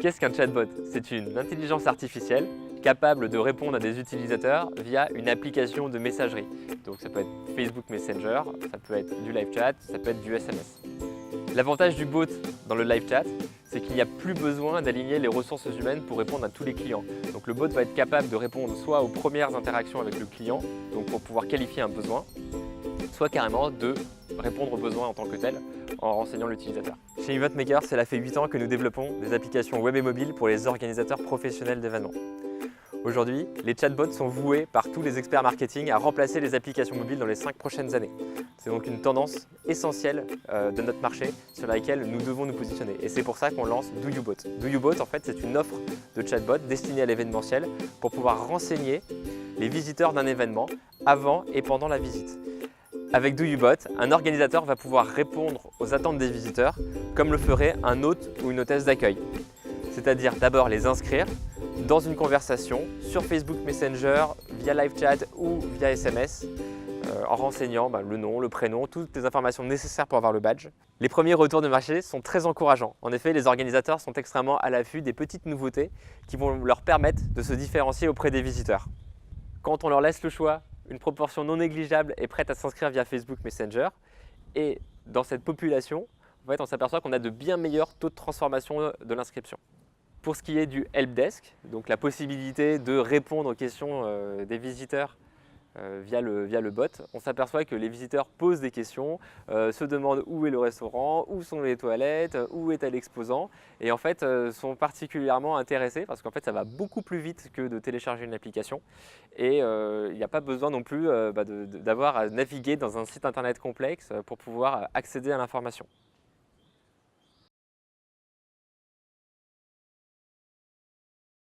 Qu'est-ce qu'un chatbot? C'est une intelligence artificielle capable de répondre à des utilisateurs via une application de messagerie. Donc ça peut être Facebook Messenger, ça peut être du live chat, ça peut être du SMS. L'avantage du bot dans le live chat, c'est qu'il n'y a plus besoin d'aligner les ressources humaines pour répondre à tous les clients. Donc le bot va être capable de répondre soit aux premières interactions avec le client, donc pour pouvoir qualifier un besoin, soit carrément de répondre aux besoins en tant que tel en renseignant l'utilisateur. Chez EventMaker, cela fait 8 ans que nous développons des applications web et mobiles pour les organisateurs professionnels d'événements. Aujourd'hui, les chatbots sont voués par tous les experts marketing à remplacer les applications mobiles dans les 5 prochaines années. C'est donc une tendance essentielle de notre marché sur laquelle nous devons nous positionner. Et c'est pour ça qu'on lance DoYouBot. DoYouBot, en fait, c'est une offre de chatbot destinée à l'événementiel pour pouvoir renseigner les visiteurs d'un événement avant et pendant la visite. Avec DoYouBot, un organisateur va pouvoir répondre aux attentes des visiteurs comme le ferait un hôte ou une hôtesse d'accueil. C'est-à-dire d'abord les inscrire dans une conversation sur Facebook Messenger, via live chat ou via SMS, en renseignant le nom, le prénom, toutes les informations nécessaires pour avoir le badge. Les premiers retours de marché sont très encourageants. En effet, les organisateurs sont extrêmement à l'affût des petites nouveautés qui vont leur permettre de se différencier auprès des visiteurs. Quand on leur laisse le choix, une proportion non négligeable est prête à s'inscrire via Facebook Messenger. Et dans cette population, en fait, on s'aperçoit qu'on a de bien meilleurs taux de transformation de l'inscription. Pour ce qui est du helpdesk, donc la possibilité de répondre aux questions des visiteurs via le bot, on s'aperçoit que les visiteurs posent des questions, se demandent où est le restaurant, où sont les toilettes, où est l'exposant et en fait sont particulièrement intéressés parce qu'en fait ça va beaucoup plus vite que de télécharger une application et il n'y a pas besoin non plus d'avoir à naviguer dans un site internet complexe pour pouvoir accéder à l'information.